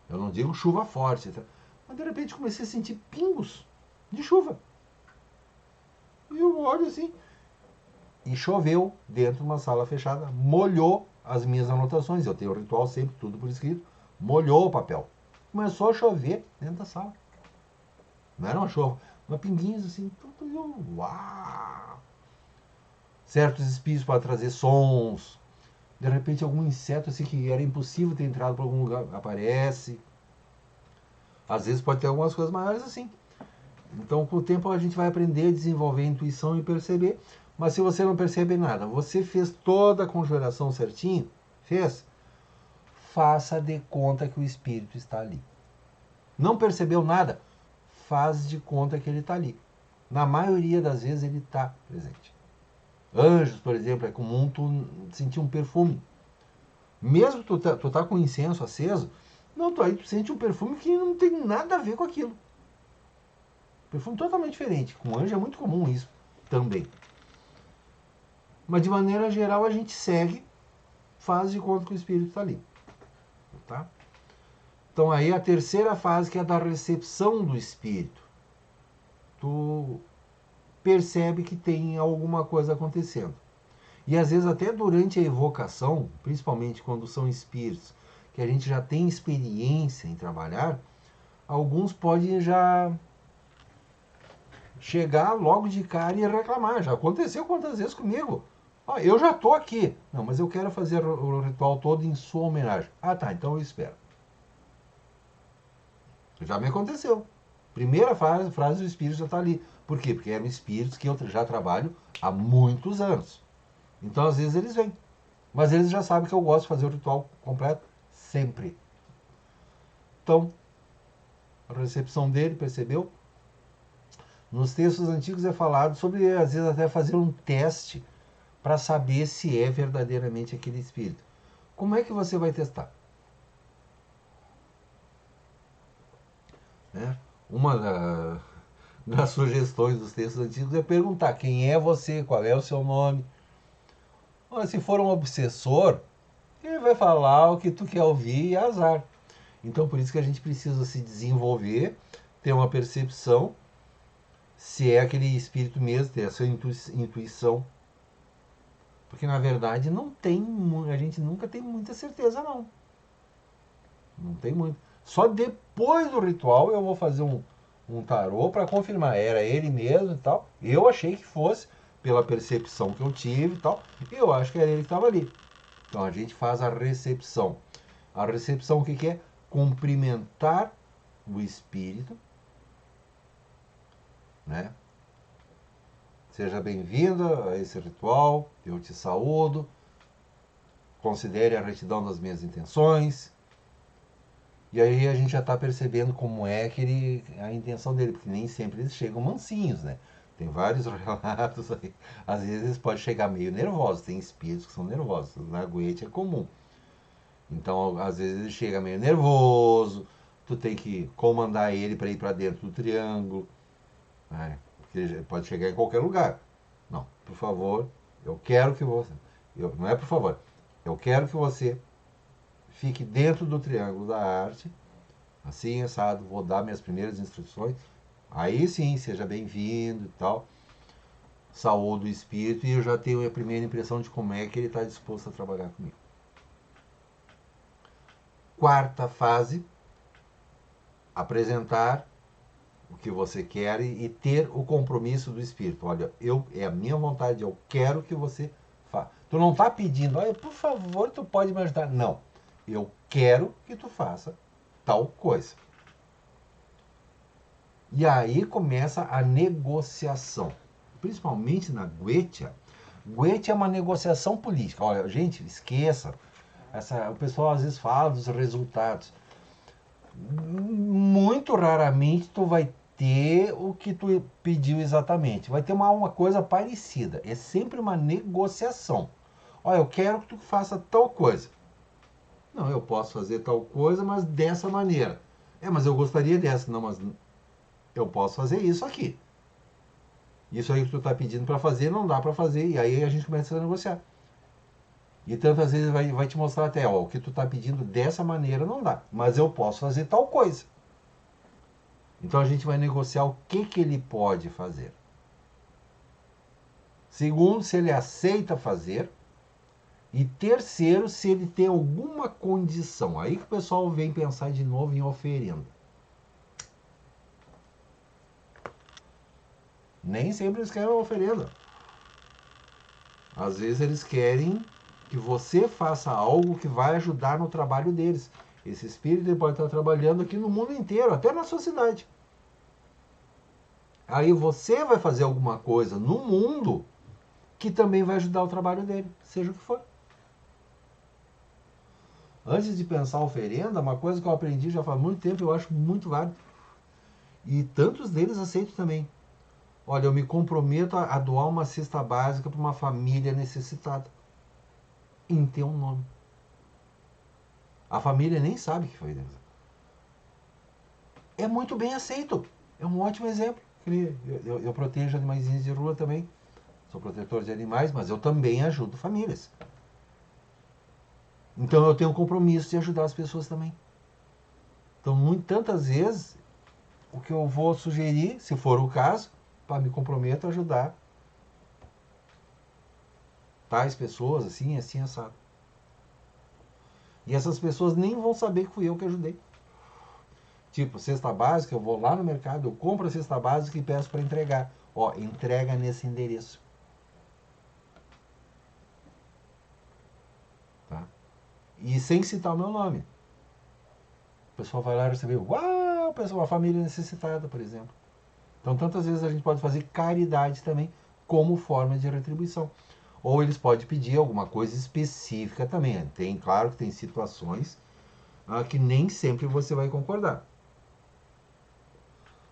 S1: Eu não digo chuva forte, tá? Mas de repente comecei a sentir pingos de chuva. E eu olho assim. E choveu dentro de uma sala fechada, molhou as minhas anotações. Eu tenho o ritual sempre, tudo por escrito. Molhou o papel. Começou a chover dentro da sala. Não era uma chuva, uma pinguinhos assim. Tudo, uau! Certos espíritos para trazer sons. De repente algum inseto assim que era impossível ter entrado por algum lugar aparece. Às vezes pode ter algumas coisas maiores assim. Então, com o tempo, a gente vai aprender a desenvolver a intuição e perceber. Mas se você não percebe nada, você fez toda a conjuração certinho? Fez? Faça de conta que o espírito está ali. Não percebeu nada? Faz de conta que ele está ali. Na maioria das vezes, ele está presente. Anjos, por exemplo, é comum tu sentir um perfume. Mesmo tu tá com incenso aceso, não, aí tu sente um perfume que não tem nada a ver com aquilo. Perfume totalmente diferente. Com anjo é muito comum isso também. Mas de maneira geral a gente segue, faz de conta que o espírito está ali. Tá? Então aí a terceira fase, que é a da recepção do espírito. Tu percebe que tem alguma coisa acontecendo. E às vezes até durante a evocação, principalmente quando são espíritos que a gente já tem experiência em trabalhar, alguns podem já chegar logo de cara e reclamar. Já aconteceu quantas vezes comigo? Ah, eu já estou aqui. Não, mas eu quero fazer o ritual todo em sua homenagem. Ah, tá, então eu espero. Já me aconteceu. Primeira frase do espírito já está ali. Por quê? Porque eram espíritos que eu já trabalho há muitos anos. Então, às vezes, eles vêm. Mas eles já sabem que eu gosto de fazer o ritual completo sempre. Então, a recepção dele, percebeu? Nos textos antigos é falado sobre, às vezes, até fazer um teste para saber se é verdadeiramente aquele espírito. Como é que você vai testar? Né? Uma das sugestões dos textos antigos é perguntar quem é você, qual é o seu nome. Ora, se for um obsessor, ele vai falar o que tu quer ouvir e azar. Então, por isso que a gente precisa se desenvolver, ter uma percepção, se é aquele espírito mesmo, ter a sua intuição. Porque, na verdade, não tem, a gente nunca tem muita certeza, não. Não tem muito. Só depois do ritual eu vou fazer um tarô para confirmar. Era ele mesmo e tal. Eu achei que fosse, pela percepção que eu tive e tal. Eu acho que era ele que estava ali. Então a gente faz a recepção. A recepção o que, que é? Cumprimentar o espírito, né? Seja bem-vindo a esse ritual, eu te saúdo, considere a retidão das minhas intenções. E aí a gente já está percebendo como é que a intenção dele, porque nem sempre eles chegam mansinhos, né? Tem vários relatos aí. Às vezes eles podem chegar meio nervosos, tem espíritos que são nervosos, na Goethe é comum. Então, às vezes ele chega meio nervoso, tu tem que comandar ele para ir para dentro do triângulo, né? Porque ele pode chegar em qualquer lugar. Não, por favor, eu quero que você. Não é por favor, eu quero que você fique dentro do triângulo da arte, assim, assado, vou dar minhas primeiras instruções. Aí sim, seja bem-vindo e tal. Saúdo o espírito e eu já tenho a primeira impressão de como é que ele está disposto a trabalhar comigo. Quarta fase, apresentar o que você quer e ter o compromisso do espírito. Olha, é a minha vontade, eu quero que você faça. Tu não está pedindo, olha, por favor, tu pode me ajudar. Não, eu quero que tu faça tal coisa. E aí começa a negociação. Principalmente na Goetia. Goetia é uma negociação política. Olha, gente, esqueça. O pessoal às vezes fala dos resultados. Muito raramente tu vai ter o que tu pediu exatamente. Vai ter uma coisa parecida. É sempre uma negociação. Olha, eu quero que tu faça tal coisa. Não, eu posso fazer tal coisa, mas dessa maneira. Mas eu gostaria dessa. Não, mas eu posso fazer isso aqui. Isso aí que tu está pedindo para fazer, não dá para fazer. E aí a gente começa a negociar. E tantas vezes vai te mostrar até, ó, o que tu está pedindo dessa maneira não dá. Mas eu posso fazer tal coisa. Então a gente vai negociar o que ele pode fazer. Segundo, se ele aceita fazer. E terceiro, se ele tem alguma condição. Aí que o pessoal vem pensar de novo em oferenda. Nem sempre eles querem uma oferenda. Às vezes eles querem que você faça algo que vai ajudar no trabalho deles. Esse espírito ele pode estar trabalhando aqui no mundo inteiro, até na sua cidade. Aí você vai fazer alguma coisa no mundo que também vai ajudar o trabalho dele, seja o que for. Antes de pensar a oferenda, uma coisa que eu aprendi já faz muito tempo, eu acho muito válido. E tantos deles aceitam também. Olha, eu me comprometo a doar uma cesta básica para uma família necessitada. Em teu nome. A família nem sabe que foi deles. É muito bem aceito. É um ótimo exemplo. Eu protejo animais de rua também. Sou protetor de animais, mas eu também ajudo famílias. Então eu tenho o compromisso de ajudar as pessoas também. Então, tantas vezes, o que eu vou sugerir, se for o caso, para me comprometo a ajudar tais pessoas, assim, assim, assado. E essas pessoas nem vão saber que fui eu que ajudei. Tipo, cesta básica, eu vou lá no mercado, eu compro a cesta básica e peço para entregar. Ó, entrega nesse endereço. Tá? E sem citar o meu nome. O pessoal vai lá e receber, uau, pessoal, uma família necessitada, por exemplo. Então, tantas vezes a gente pode fazer caridade também como forma de retribuição. Ou eles podem pedir alguma coisa específica também. Tem, claro que tem situações que nem sempre você vai concordar.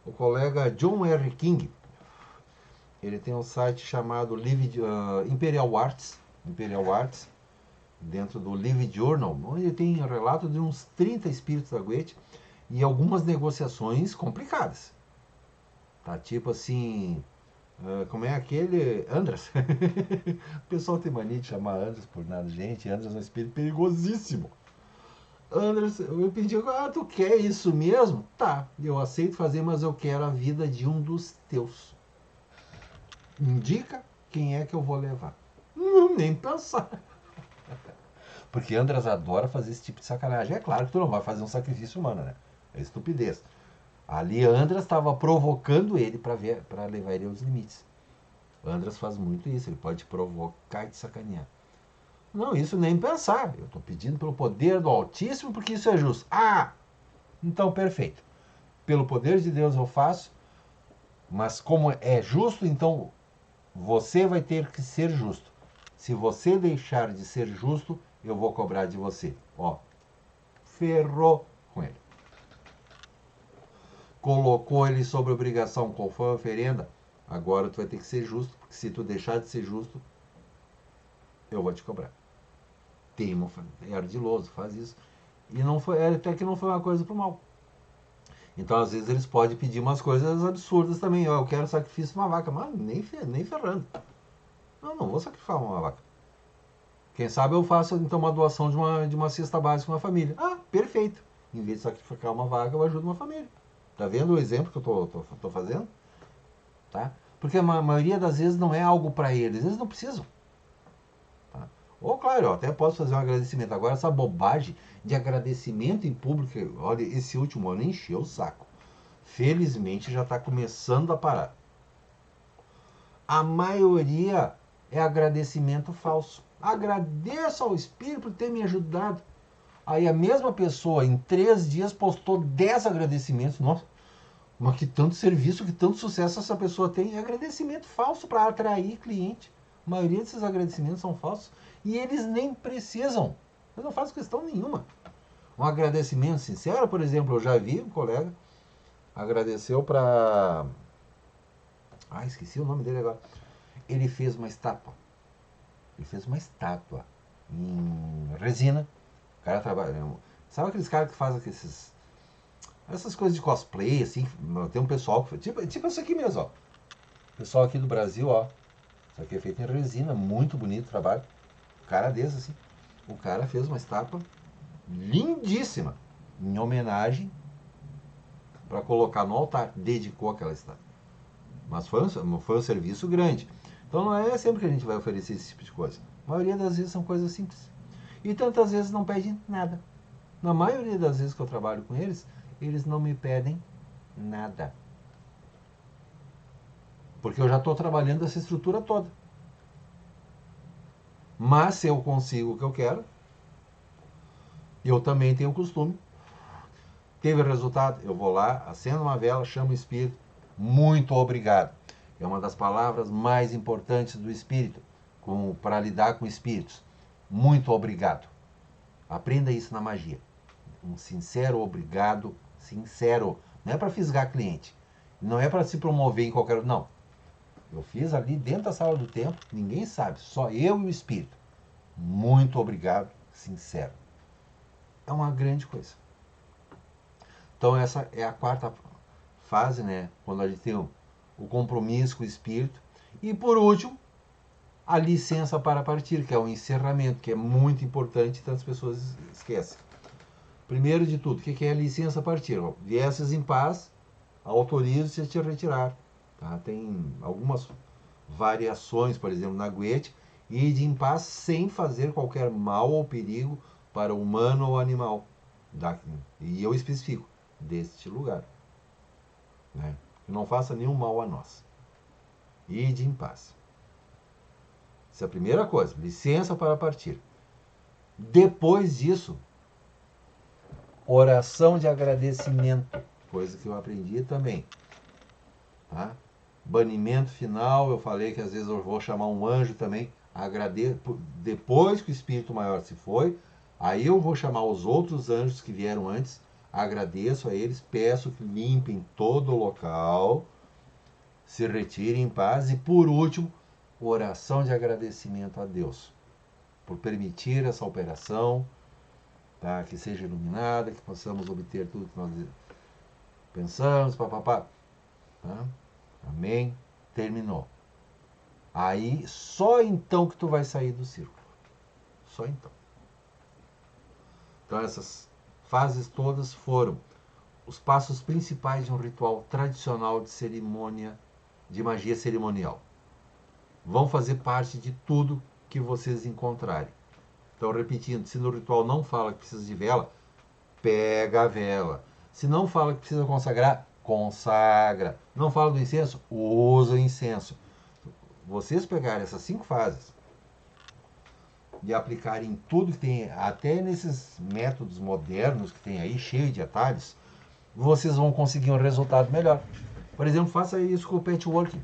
S1: O colega John R. King, ele tem um site chamado Imperial Arts, dentro do Live Journal, onde ele tem relato de uns 30 espíritos da Goethe e algumas negociações complicadas. Tá, tipo assim, como é aquele Andras? O pessoal tem mania de chamar Andras por nada. Gente, Andras é um espírito perigosíssimo. Andras, eu pedi, tu quer isso mesmo? Tá, eu aceito fazer, mas eu quero a vida de um dos teus. Indica quem é que eu vou levar. Nem pensar. Porque Andras adora fazer esse tipo de sacanagem. É claro que tu não vai fazer um sacrifício humano, né? É estupidez. Ali Andras estava provocando ele para levar ele aos limites. Andras faz muito isso, ele pode provocar e te sacanear. Não, isso nem pensar. Eu estou pedindo pelo poder do Altíssimo porque isso é justo. Ah, então perfeito. Pelo poder de Deus eu faço, mas como é justo, então você vai ter que ser justo. Se você deixar de ser justo, eu vou cobrar de você. Ó, ferrou com ele. Colocou ele sob obrigação, qual foi a oferenda? Agora tu vai ter que ser justo, porque se tu deixar de ser justo, eu vou te cobrar. É ardiloso, faz isso. E não foi, até que não foi uma coisa pro mal. Então, às vezes, eles podem pedir umas coisas absurdas também. Eu quero sacrifício de uma vaca. Mas nem ferrando. Não vou sacrificar uma vaca. Quem sabe eu faço, então, uma doação de uma cesta básica para uma família. Ah, perfeito. Em vez de sacrificar uma vaca, eu ajudo uma família. Tá vendo o exemplo que eu tô fazendo? Tá? Porque a maioria das vezes não é algo para eles, eles não precisam. Tá? Ou claro, eu até posso fazer um agradecimento. Agora essa bobagem de agradecimento em público, olha, esse último ano encheu o saco. Felizmente já está começando a parar. A maioria é agradecimento falso. Agradeço ao Espírito por ter me ajudado. Aí a mesma pessoa em 3 dias postou 10 agradecimentos. Nossa, mas que tanto serviço, que tanto sucesso essa pessoa tem. É agradecimento falso para atrair cliente. A maioria desses agradecimentos são falsos. E eles nem precisam. Eu não faço questão nenhuma. Um agradecimento sincero, por exemplo, eu já vi um colega agradeceu para... Ah, esqueci o nome dele agora. Ele fez uma estátua. Ele fez uma estátua em resina. O cara trabalha... Sabe aqueles caras que fazem essas coisas de cosplay, assim? Tem um pessoal que... Tipo isso aqui mesmo, ó. Pessoal aqui do Brasil, ó. Isso aqui é feito em resina. Muito bonito o trabalho. O cara desse, assim. O cara fez uma estátua lindíssima. Em homenagem para colocar no altar. Dedicou aquela estátua. Mas foi um serviço grande. Então não é sempre que a gente vai oferecer esse tipo de coisa. A maioria das vezes são coisas simples. E tantas vezes não pedem nada. Na maioria das vezes que eu trabalho com eles, eles não me pedem nada. Porque eu já estou trabalhando essa estrutura toda. Mas se eu consigo o que eu quero, eu também tenho o costume. Teve resultado? Eu vou lá, acendo uma vela, chamo o Espírito. Muito obrigado. É uma das palavras mais importantes do Espírito, para lidar com espíritos. Muito obrigado. Aprenda isso na magia. Um sincero obrigado, sincero. Não é para fisgar cliente. Não é para se promover em qualquer... Não. Eu fiz ali dentro da sala do templo, ninguém sabe, só eu e o Espírito. Muito obrigado, sincero. É uma grande coisa. Então essa é a quarta fase, né? Quando a gente tem o compromisso com o Espírito. E por último, a licença para partir, que é o encerramento, que é muito importante e tantas pessoas esquecem. Primeiro de tudo, o que é a licença a partir? Viesses em paz, autorizo-se a te retirar. Tá? Tem algumas variações, por exemplo, na Goethe, ide em paz sem fazer qualquer mal ou perigo para o humano ou animal. E eu especifico, deste lugar. Né? Que não faça nenhum mal a nós. Ide em paz. Essa é a primeira coisa, licença para partir. Depois disso, oração de agradecimento, coisa que eu aprendi também. Tá? Banimento final, eu falei que às vezes eu vou chamar um anjo também, agradeço, depois que o Espírito Maior se foi, aí eu vou chamar os outros anjos que vieram antes, agradeço a eles, peço que limpem todo o local, se retirem em paz e por último, oração de agradecimento a Deus por permitir essa operação, tá? Que seja iluminada, que possamos obter tudo que nós pensamos, papapá. Tá? Amém? Terminou. Aí, só então que tu vai sair do círculo. Só então. Então, essas fases todas foram os passos principais de um ritual tradicional de cerimônia, de magia cerimonial. Vão fazer parte de tudo que vocês encontrarem. Então, repetindo, se no ritual não fala que precisa de vela, pega a vela. Se não fala que precisa consagrar, consagra. Não fala do incenso, usa o incenso. Vocês pegarem essas 5 fases e aplicarem tudo que tem, até nesses métodos modernos que tem aí, cheio de atalhos, vocês vão conseguir um resultado melhor. Por exemplo, faça isso com o patchworking.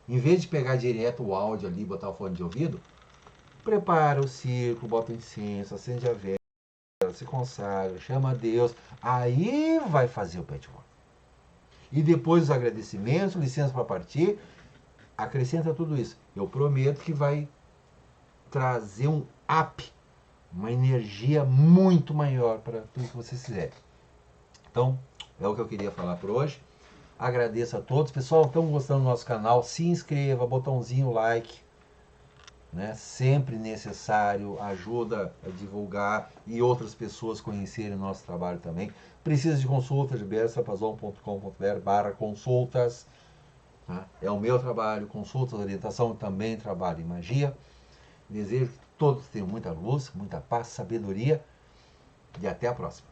S1: Em vez de pegar direto o áudio ali e botar o fone de ouvido, prepara o círculo, bota o incenso, acende a vela, se consagra, chama a Deus, aí vai fazer o patchwork. E depois os agradecimentos, licença para partir, acrescenta tudo isso. Eu prometo que vai trazer um up, uma energia muito maior para tudo que vocês fizerem. Então, é o que eu queria falar por hoje. Agradeço a todos. Pessoal, estão gostando do nosso canal? Se inscreva, botãozinho like. né? Sempre necessário, ajuda a divulgar e outras pessoas conhecerem o nosso trabalho também. Precisa de consultas, gilbertosapazon.com.br/consultas. Tá? É o meu trabalho, consultas, orientação, também trabalho em magia. Desejo que todos tenham muita luz, muita paz, sabedoria e até a próxima.